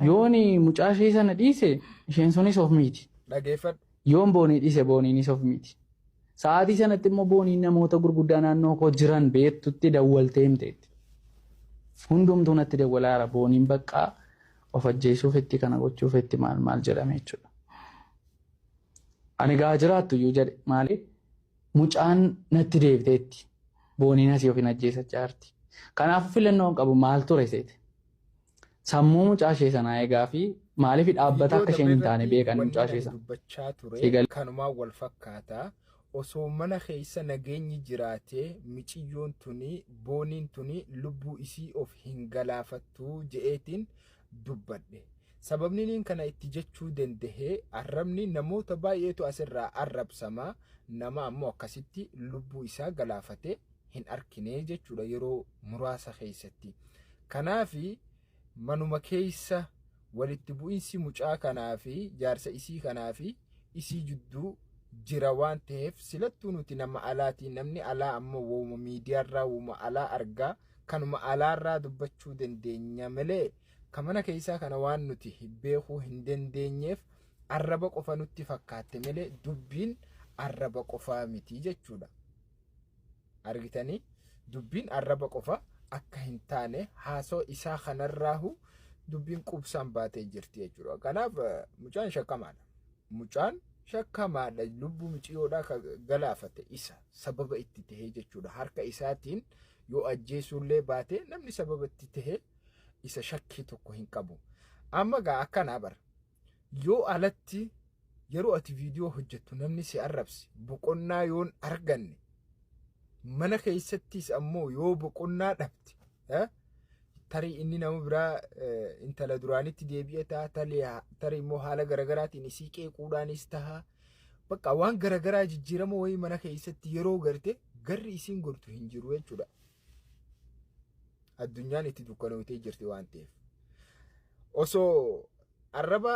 Yooni mucaa ishee sana dhiise isheen sunis of miti. Dhageeffadhu. Yoon boonii dhiise booniinis of miti. Sa'aatii sanatti immoo booniin namoota gurguddaa naannoo koo jiran beektutti dawwaltee himteetti. Hundumtuu natti dawwalaara booniin baqqaa of ajjeesuuf itti kana gochuuf itti maal jedhame jechuudha. Ani gaa jiraattu iyyuu jedhe maali? Mucaan natti deebiteetti. Booniin asii of hin ajjeesachaa jirti. Kanaaf filannoo qabu maal ture seete? Sammuu mucaa ishee sanaa eegaa fi maaliif dhaabbata akka isheen hin taane beekan mucaa ishee sana. Dubbachaa ture kanumaan wal fakkaataa. Osoo mana keessa nageenyi jiraatee miciyyoon tuni booniin tuni lubbuu isii of hin galaafattu je'eetiin dubbadhe. Sababni niin kana itti jechuu dandahee arrabni namoota baay'eetu asirraa arrabsama nama ammoo akkasitti lubbuu isaa galaafatee hin arkine jechuudha yeroo muraasa keessatti. Kanaafi manuma keessa walitti bu'iinsi mucaa kanaafi jaarsa isii kanaafi isii jidduu jira waan ta'eef silattuu nuti nama alaatii namni alaa ammoo wooma miidiyaarraa wooma alaa argaa kanuma alaarraa dubbachuu dandeenya malee kamana keessaa kana waan nuti beekuu hin dandeenyeef arraba qofa nutti fakkaatte malee dubbiin arraba qofaa miti jechuudha. Argitanii dubbiin arraba qofa akka hin taane haasoo isaa kanarraahu dubbiin qubsaan baatee jirti jechuudha. Kanaaf mucaan shakkamaadha. Mucaan shakkamaadha lubbuu miciyyoodhaa galaafate isa sababa itti tahee jechuudha. Harka isaatiin yoo ajjeesullee baate namni sababa itti tahee isa shakkii tokko hin qabu. Amma gaa akkanaa bara yoo alatti yeroo ati viidiyoo hojjettu namni si arrabse boqonnaa yoon arganne mana keessattis ammoo yoo boqonnaa dhabde tarii inni nama biraa intala duraanitti deebi'ee ta'a tarii immoo haala garagaraatiin isii qeequudhaanis ta'a bakka waan garagaraa jijjiirama wayii mana keessatti yeroo garte garri isiin gortu hin jiru jechuudha. Addunyaan itti dukkanootee jirti waan ta'eef osoo arraba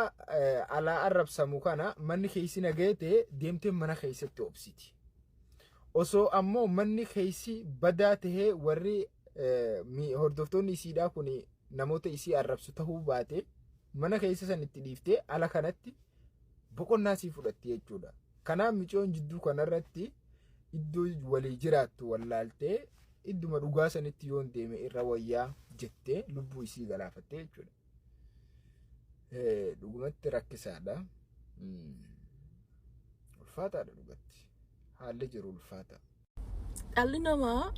alaa arrabsamu kana manni keessi nagaatee deemtee mana keessatti obsiti. Osoo ammoo manni keessi badaa tahee warri hordoftoonni isiidhaa kun namoota isii arrabsu tahuu baate mana keessa san itti dhiiftee ala kanatti boqonnaa sii fudhatti jechuudha. Kanaaf micoon jidduu kanarratti iddoo walii jiraattu wallaaltee idduma dhugaa sanitti yoon deeme irra wayyaa jettee lubbuu isii galaafattee jechuudha. Dhugumatti rakkisaadha. Ulfaataadha dhugatti. Haalli jiru ulfaata. Dhalli namaa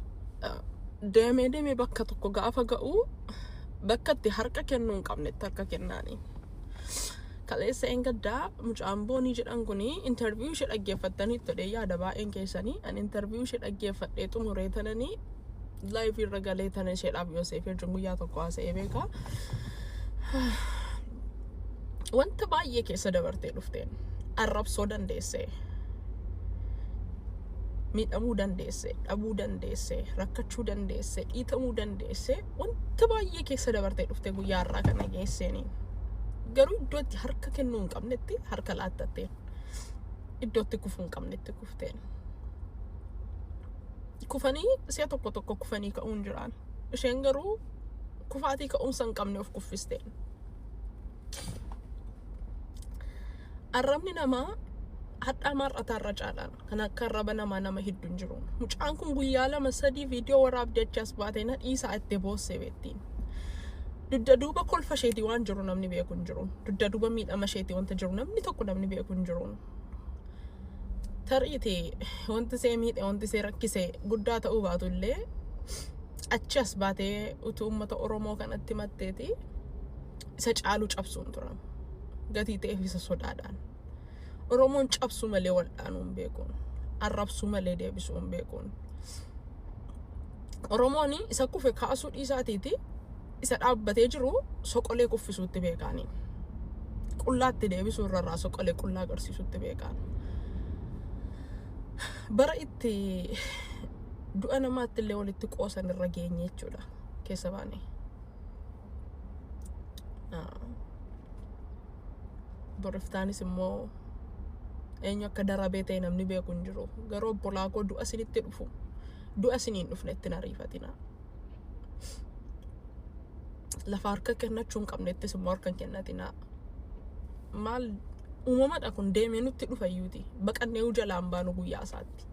deemee bakka tokko gaafa ga'u bakka itti harka kennuu hin qabnetti harka kennaani. Kaleessa engaddaa mucaan boonii jedhan kuni interview ishee dhaggeeffattanii todhee yaada baay'een keessanii an interview ishee dhaggeeffadhee xumuree tananii live irra galee tanan isheedhaaf Yoosef Erjun guyyaa tokko haasa'ee beekaa. Wanta baay'ee keessa dabartee dhufteen arrabsoo dandeessee miidhamuu dandeesse, dhabuu dandeesse, rakkachuu dandeesse, dhiitamuu dandeesse wanta baay'ee keessa dabartee dhufte guyyaa har'aa kana geesseeni. Garuu iddoo itti harka kennuu hin qabnetti harka laattatteen iddoo itti kufuu hin qabnetti kufteen. Kufanii si'a tokko tokko kufanii ka'uun jiraan. Isheen garuu kufaatii ka'umsa hin qabne of kuffisteen. Arrabni namaa hadhaa mar'ataarra caalaan kan akka arraba nama hedduun jiru. Mucaan kun guyyaa 2-3 viidiyoo waraabdee achaas baatee na dhiisaa itti boossee beektiin. Dudda duuba kolfa isheetii waan jiru namni beeku hin jiru. Dudda duuba miidhama isheetii wanta jiru namni tokko namni beeku hin jiru. Tariitii wanti see miidhe wanti see rakkisee guddaa ta'uu baatullee achi as baatee utuu uummata Oromoo kanatti matteeti isa caaluu cabsuun tura. Gatii ta'eef isa sodaadhaan. Oromoon cabsu malee wal dhaanuu hin beekuun. Arrabsu malee deebisuu hin beekuun. Oromoon isa kufe kaasuu dhiisaatiiti isa dhaabbatee jiru soqolee kuffisuutti beekaani. Qullaatti deebisuu irraa soqolee qullaa agarsiisuutti beekaan. Bara itti du'a namaatti illee walitti qoosan irra geenye jechuudha keessa baane. Boriftaanis immoo eenyu akka darabee ta'e namni beeku hin jiru. Garuu obbolaa koo du'a isinitti dhufu. Du'a isiniin dhufne itti nariifatina. lafa harka kennachuun qabneettis immoo harka kennatina maal uumamadha kun deemee nutti dhufayyuuti baqannee jalaan baanu guyyaa isaatti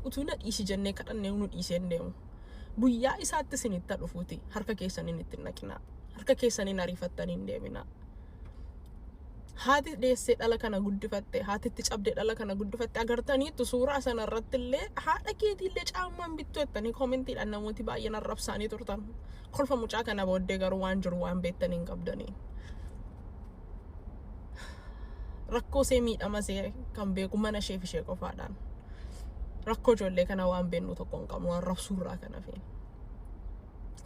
utuu na dhiisi jennee kadhannee nu dhiisee deemu guyyaa isaatti sinitti dhufuuti harka keessaniin itti naqina harka keessaniin ariifattaniin deemina haati deessee dhala kana guddifatte haatitti cabdee dhala kana guddifatte agartaniitu suuraa sana irratti illee haadha keetiillee caammaan bittu jettanii koomentiidhaan namooti baay'een arrabsaanii turtan kolfa mucaa kana booddee garuu waan jiru waan beektaniin qabdanii rakkoo see miidhama see kan beeku mana ishee fi ishee qofaadhaan rakkoo ijoollee kana waan beennu tokko hin qabnu waan rabsuurraa kana fi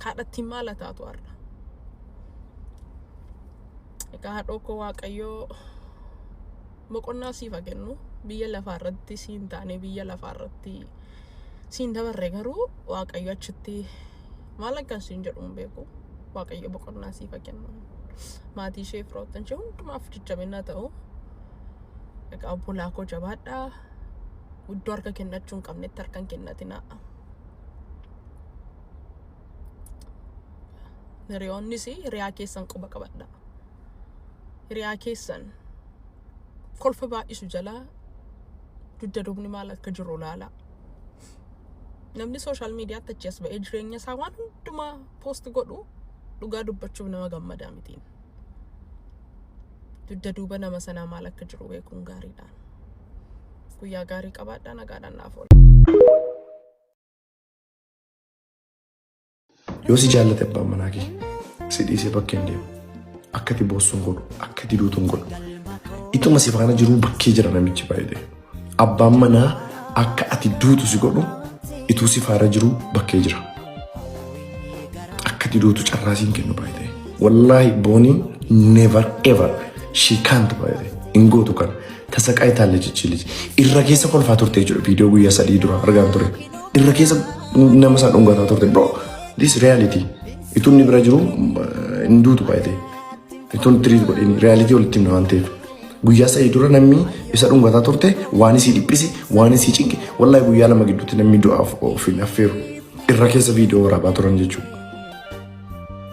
haadhattiin maal taatu har'a egaa haadhoo koo waaqayyoo boqonnaa siif kennu biyya lafaa irratti siin taane biyya lafaa irratti siin dabarre garuu waaqayyo achitti maal akkan siin jedhu hin beeku waaqayyo boqonnaa siif kennu maatii ishee firoottan ishee hundumaaf jajjabina ta'u egaa obbolaa koo jabaadhaa iddoo harka kennachuu hin qabnetti harka hin kennatina hiriyoonnis hiriyaa keessan quba qabadha hiriyaa keessan kolfa baay'isu jalaa dugda duubni maal akka jiru laala namni sooshaal miidiyaatti achi as ba'ee jireenya isaa waan hundumaa poost godhu dhugaa dubbachuuf nama gammadaa mitiin dugda duuba nama sanaa maal akka jiru beekuun gaariidhaan guyyaa gaarii qabaadhaa nagaadhaan naaf oola. Yoo si jaallate abbaan manaa kee si dhiisee bakka hin deemu akkati boossuun godhu akkati duutuun godhu ituma si faana jiruu bakkee jira namichi baay'ee abbaan manaa akka ati duutu si godhu ituu si faana jiruu bakkee jira akkati duutu carraasiin kennu baay'ee wallaahi boonii never ever she can't baay'ee hin gootu kan tasaqaa itaalle chichiliji irra keessa kolfaa turte jechuudha viidiyoo guyyaa 3 dura argaan ture irra keessa nama isaa dhungataa turte bro this reality itun ni bira jiru induutu baay'ee itun treat godhini reality walitti himna waan ta'eef guyyaa 3 dura namni isa dhungataa turte waan isii dhiphisi waan isii cinqi wallahi guyyaa 2 gidduutti namni du'aaf ofiin affeeru irra keessa viidiyoo waraabaa turan jechuudha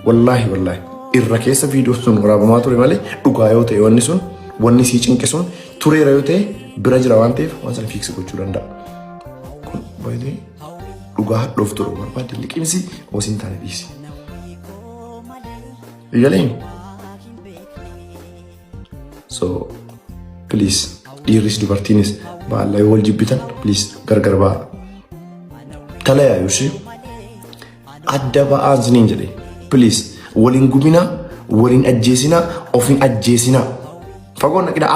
wallahi irra keessa viidiyoo sun waraabamaa ture malee dhugaa yoo ta'e wanni sun wanni isii cinqe sun tureera yoo ta'e bira jira waan ta'eef waan sana fiiksi gochuu danda'a kun baay'ee dhugaa hadhoof turu barbaadde liqimsi osiin taane dhiisi. Egaleen. So please dhiirris dubartiinis baala yoo wal jibbitan please gargar ba'a. Talayaa yoo adda ba'aan isiniin jedhe please waliin gubinaa waliin ajjeesinaa ofiin ajjeesinaa. Fagoon dhaqina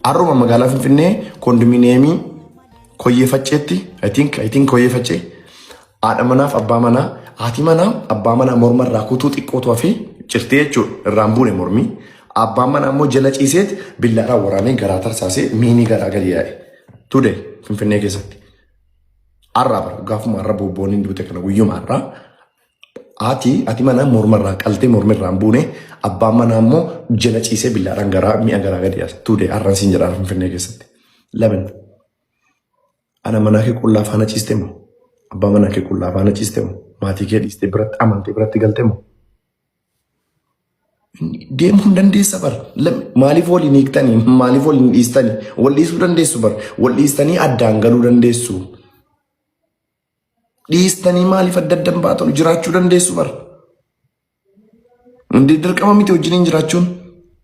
arruma magaalaa Finfinnee kondominiyeemii koyyee facceetti I think koyyee faccee haadha manaaf abbaa manaa haati manaa abbaa manaa morma irraa kutuu xiqqootu hafi cirtee jechuudha irraan buune mormii abbaan manaa immoo jala ciiseet billaadhaan waraanee garaa tarsaasee miinii garaa gadi yaa'e today Finfinnee keessatti arraa bara gaafuma arra boobbooniin duute kana guyyuma arraa Ati mana mormarraa qaltee mormirraan buune abbaan manaa immoo jala ciisee billaadhaan garaa mi'a garaa gadi yaasa today arraan siin jedhaa Finfinnee keessatti laban ana manaa kee qullaa faana ciistee moo abbaa manaa kee qullaa faana ciistee moo maatii kee dhiistee biratti amantee biratti galtee moo deemuu hin dandeessa bar maaliif waliin hiiktanii maaliif waliin dhiistanii wal dhiisuu dandeessu bar wal dhiistanii addaan galuu dandeessu. Dhiistanii maaliif adda addaan baatanii jiraachuu dandeessu bar. Dirqama miti wajjin jiraachuun.